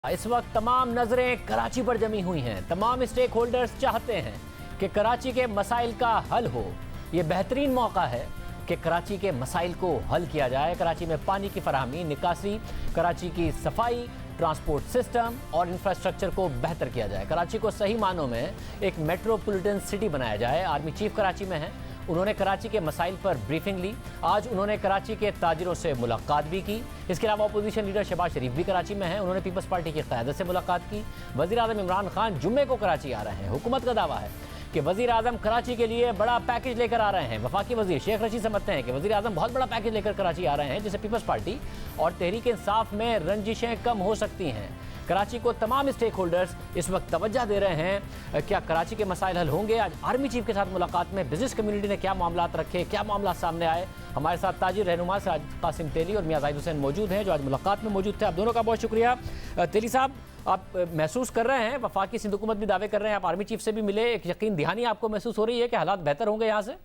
इस वक्त तमाम नजरें कराची पर जमी हुई हैं। तमाम स्टेक होल्डर्स चाहते हैं कि कराची के मसाइल का हल हो। ये बेहतरीन मौका है कि कराची के मसाइल को हल किया जाए। कराची में पानी की फराहमी, निकासी, कराची की सफाई, ट्रांसपोर्ट सिस्टम और इंफ्रास्ट्रक्चर को बेहतर किया जाए। कराची को सही मानों में एक मेट्रोपॉलिटन सिटी बनाया जाए। आर्मी चीफ कराची में हैं, उन्होंने कराची के मसाइल पर ब्रीफिंग ली। आज उन्होंने कराची के ताजिरों से मुलाकात भी की। इसके अलावा अपोजिशन लीडर शहबाज शरीफ भी कराची में हैं, उन्होंने पीपल्स पार्टी की क़यादत से मुलाकात की। वज़ीर आज़म इमरान खान जुम्मे को कराची आ रहे हैं। हुकूमत का दावा है कि वज़ीर आज़म कराची के लिए बड़ा पैकेज लेकर आ रहे हैं। वफाकी वज़ीर शेख रशीद समझते हैं कि वज़ीर आज़म बहुत बड़ा पैकेज लेकर कराची आ रहे हैं, जिससे पीपल्स पार्टी और तहरीक इंसाफ में रंजिशें कम हो सकती हैं। कराची को तमाम स्टेक होल्डर्स इस वक्त तवज्जो दे रहे हैं। क्या कराची के मसाइल हल होंगे? आज आर्मी चीफ के साथ मुलाकात में बिजनेस कम्युनिटी ने क्या मामला रखे, क्या मामला सामने आए? हमारे साथ ताजिर रहनुमा सराज कासिम तेली और मियां जाहिद हुसैन मौजूद हैं, जो आज मुलाकात में मौजूद थे। आप दोनों का बहुत शुक्रिया। तेली साहब, आप महसूस कर रहे हैं, वफाकी सिंध हुकूमत भी दावे कर रहे हैं, आप आर्मी चीफ से भी मिले, एक यकीन दहानी आपको महसूस हो रही है कि हालात बेहतर होंगे यहाँ से?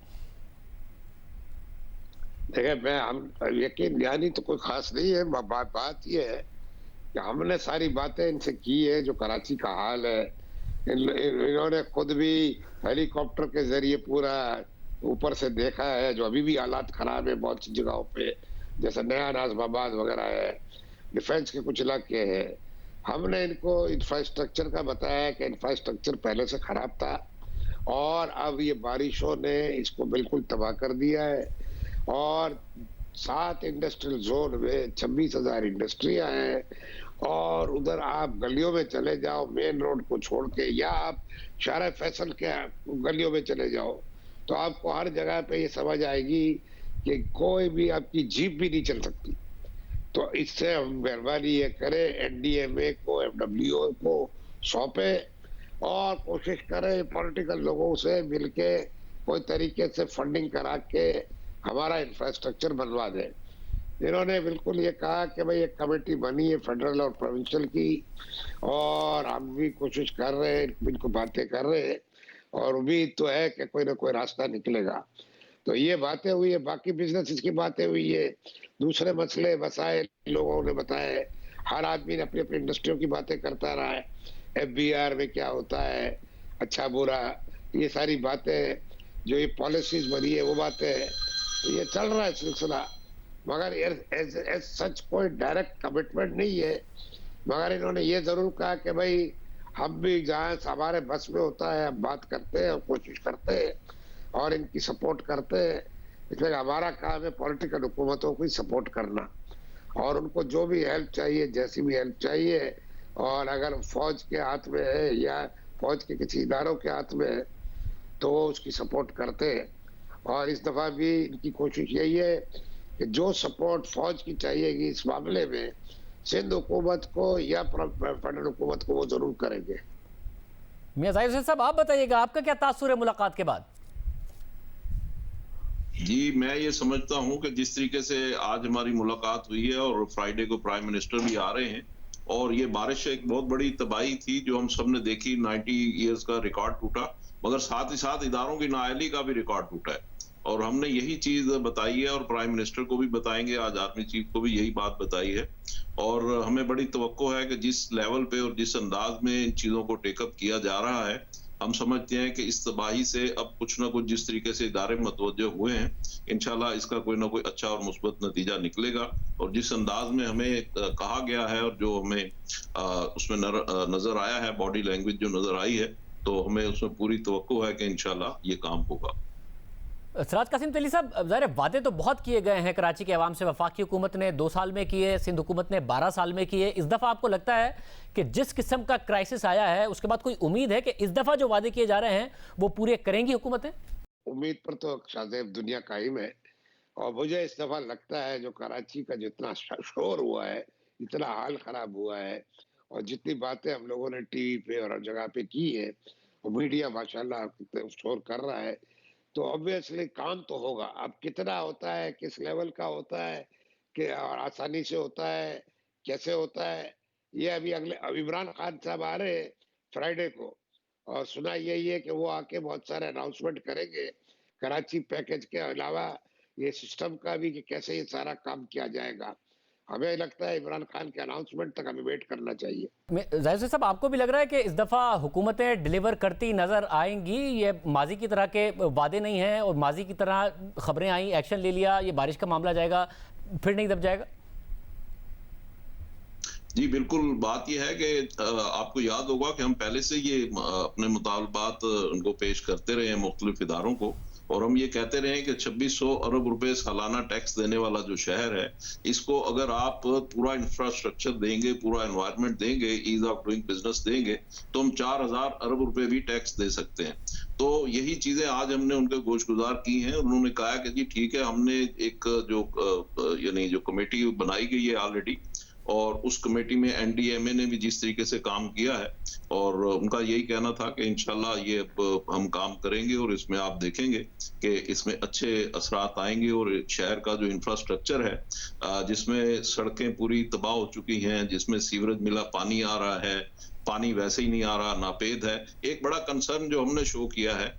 देखिए, मैं हम यकीन दहानी तो कोई खास नहीं है। बात ये है कि हमने सारी बातें इनसे की है, जो कराची का हाल है। इन्होंने खुद भी हेलीकॉप्टर के जरिए पूरा ऊपर से देखा है, जो अभी भी हालात खराब है बहुत सी जगहों पे, जैसे नया नाजमाबाद वगैरह है, डिफेंस के कुछ इलाके हैं। हमने इनको इंफ्रास्ट्रक्चर का बताया कि इंफ्रास्ट्रक्चर पहले से खराब था और अब ये बारिशों ने इसको बिल्कुल तबाह कर दिया है। और 7 इंडस्ट्रियल जोन में 26,000 इंडस्ट्रियां हैं। और उधर आप गलियों में चले जाओ, मेन रोड को छोड़ के, या आप शारा फैसल के गलियों में चले जाओ, तो आपको हर जगह पे ये समझ आएगी कि कोई भी आपकी जीप भी नहीं चल सकती। तो इससे हम मेहरबानी ये करें, एनडीएमए को, एफडब्ल्यूओ को सौंपे और कोशिश करें पॉलिटिकल लोगों से मिलके कोई तरीके से फंडिंग करा के हमारा इंफ्रास्ट्रक्चर बनवा दें। इन्होंने बिल्कुल ये कहा कि भाई एक कमेटी बनी है फेडरल और प्रोविंशियल की, और हम भी कोशिश कर रहे हैं, इनको बातें कर रहे हैं, और उम्मीद तो है कि कोई ना कोई रास्ता निकलेगा। तो ये बातें हुई है, बाकी बिजनेस की बातें हुई है, दूसरे मसले मसाइल लोगों ने बताए। हर आदमी ने अपनी अपनी इंडस्ट्रियों की बातें करता रहा है। एफबीआर में क्या होता है, अच्छा बुरा, ये सारी बातें, जो ये पॉलिसीज बनी है वो बातें, ये चल रहा है सिलसिला। मगर एज सच कोई डायरेक्ट कमिटमेंट नहीं है। मगर इन्होंने ये जरूर कहा कि भाई हम भी जहाँ हमारे बस में होता है हम बात करते हैं और कोशिश करते हैं और इनकी सपोर्ट करते हैं। इसलिए हमारा काम है पॉलिटिकल हुकूमतों को सपोर्ट करना, और उनको जो भी हेल्प चाहिए, जैसी भी हेल्प चाहिए, और अगर फौज के हाथ में है या फौज के किसी इदारों के हाथ में है, तो वो उसकी सपोर्ट करते हैं। और इस दफा भी इनकी कोशिश यही है कि जो सपोर्ट फौज की चाहिएगी इस मामले में, सिंध हुकूमत को या फेडरल हुकूमत को, वो जरूर करेंगे। मियां जाहिद हुसैन साहब, आप बताइएगा, आपका क्या तासुर है मुलाकात के बाद? जी, मैं ये समझता हूँ कि जिस तरीके से आज हमारी मुलाकात हुई है और फ्राइडे को प्राइम मिनिस्टर भी आ रहे हैं, और ये बारिश एक बहुत बड़ी तबाही थी जो हम सब ने देखी। 90 ईयर्स का रिकॉर्ड टूटा, मगर साथ ही साथ इदारों की नाअहली का भी रिकॉर्ड टूटा है, और हमने यही चीज बताई है और प्राइम मिनिस्टर को भी बताएंगे, आज आर्मी चीफ को भी यही बात बताई है। और हमें बड़ी तवक्को है कि जिस लेवल पे और जिस अंदाज में इन चीजों को टेकअप किया जा रहा है, हम समझते हैं कि इस तबाही से अब कुछ ना कुछ जिस तरीके से इदारे मुतवज्जो हुए हैं, इंशाल्लाह इसका कोई ना कोई अच्छा और मुस्बत नतीजा निकलेगा। और जिस अंदाज में हमें कहा गया है और जो हमें उसमें नजर आया है, बॉडी लैंग्वेज जो नजर आई है, तो हमें उसमें पूरी तवक्को है कि इंशाल्लाह ये काम होगा। सराज कासिम तेली साहब, ज़ाहिर वादे तो बहुत किए गए हैं कराची के अवाम से। वफाकी हुकूमत ने 2 साल में किए, सिंध हुकूमत ने 12 साल में किए। इस दफ़ा आपको लगता है कि जिस किस्म का क्राइसिस आया है उसके बाद कोई उम्मीद है कि इस दफ़ा जो वादे किए जा रहे हैं वो पूरे करेंगी हुकूमतें? उम्मीद पर तो शाहजेब दुनिया कायम है। और मुझे इस दफा लगता है जो कराची का जितना शोर हुआ है, इतना हाल खराब हुआ है, और जितनी बातें हम लोगों ने टीवी पे और हर जगह पे की है, और मीडिया माशाल्लाह शोर कर रहा है, तो ऑब्वियसली काम तो होगा। अब कितना होता है, किस लेवल का होता है, कि और आसानी से होता है, कैसे होता है, ये अभी अब इमरान खान साहब आ रहे हैं फ्राइडे को, और सुना यही है कि वो आके बहुत सारे अनाउंसमेंट करेंगे कराची पैकेज के अलावा, ये सिस्टम का भी, कि कैसे ये सारा काम किया जाएगा। हमें लगता है इमरान खान के अनाउंसमेंट तक हमें वेट करना चाहिए। जाहिर साहब, आपको भी लग रहा है कि इस दफ़ा हुकूमतें डिलीवर करती नज़र आएंगी? ये माजी की तरह के वादे नहीं हैं और माजी की तरह खबरें आई, एक्शन ले लिया, ये बारिश का मामला जाएगा फिर नहीं दब जाएगा? जी बिल्कुल, बात यह है कि आपको याद होगा कि हम पहले से ये अपने मुतालबात उनको पेश करते रहे हैं मुख्तलिफ इदारों को, और हम ये कहते रहे हैं कि 2600 अरब रुपए सालाना टैक्स देने वाला जो शहर है, इसको अगर आप पूरा इंफ्रास्ट्रक्चर देंगे, पूरा एनवायरनमेंट देंगे, ईज ऑफ डूइंग बिजनेस देंगे, तो हम 4000 अरब रुपए भी टैक्स दे सकते हैं। तो यही चीजें आज हमने उनके गोशगुजार की हैं। उन्होंने कहा कि जी ठीक है, हमने एक जो यानी जो कमेटी बनाई गई है ऑलरेडी, और उस कमेटी में एनडीएमए ने भी जिस तरीके से काम किया है, और उनका यही कहना था कि इंशाल्लाह ये अब हम काम करेंगे और इसमें आप देखेंगे कि इसमें अच्छे असरात आएंगे, और शहर का जो इंफ्रास्ट्रक्चर है जिसमें सड़कें पूरी तबाह हो चुकी हैं, जिसमें सीवरेज मिला पानी आ रहा है, पानी वैसे ही नहीं आ रहा, नापेद है। एक बड़ा कंसर्न जो हमने शो किया है,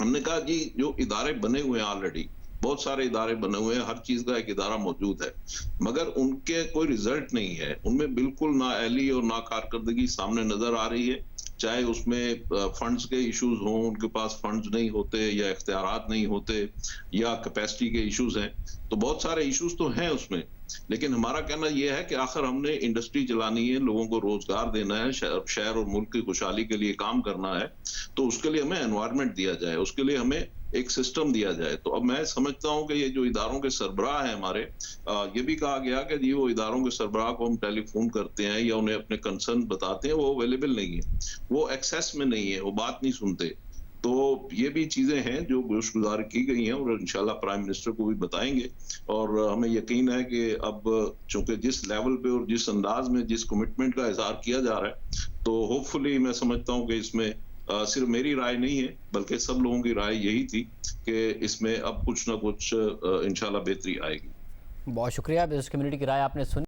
हमने कहा जी जो इदारे बने हुए हैं ऑलरेडी, बहुत सारे इदारे बने हुए हैं, हर चीज का एक इदारा मौजूद है, मगर उनके कोई रिजल्ट नहीं है, उनमें बिल्कुल ना अहली और ना कारकर्दगी सामने नजर आ रही है। चाहे उसमें फंड्स के इश्यूज हों, उनके पास फंड्स नहीं होते, या इख्तियारात नहीं होते, या कैपेसिटी के इश्यूज हैं, तो बहुत सारे इश्यूज तो हैं उसमें। लेकिन हमारा कहना यह है कि आखिर हमने इंडस्ट्री चलानी है, लोगों को रोजगार देना है, शहर और मुल्क की खुशहाली के लिए काम करना है, तो उसके लिए हमें एनवायरनमेंट दिया जाए, उसके लिए हमें एक सिस्टम दिया जाए। तो अब मैं समझता हूं कि ये जो इदारों के सरबराह हैं हमारे, ये भी कहा गया कि जी वो इदारों के सरबराह को हम टेलीफोन करते हैं या उन्हें अपने कंसर्न बताते हैं, वो अवेलेबल नहीं है, वो एक्सेस में नहीं है, वो बात नहीं सुनते। तो ये भी चीजें हैं जो गोशगुजार की गई हैं, और इंशाल्लाह प्राइम मिनिस्टर को भी बताएंगे, और हमें यकीन है कि अब चूंकि जिस लेवल पे और जिस अंदाज में जिस कमिटमेंट का इजहार किया जा रहा है, तो होपफुली मैं समझता हूं कि इसमें सिर्फ मेरी राय नहीं है बल्कि सब लोगों की राय यही थी कि इसमें अब कुछ ना कुछ इंशाल्लाह बेहतरी आएगी। बहुत शुक्रिया, बिजनेस कम्युनिटी की राय आपने सुनी।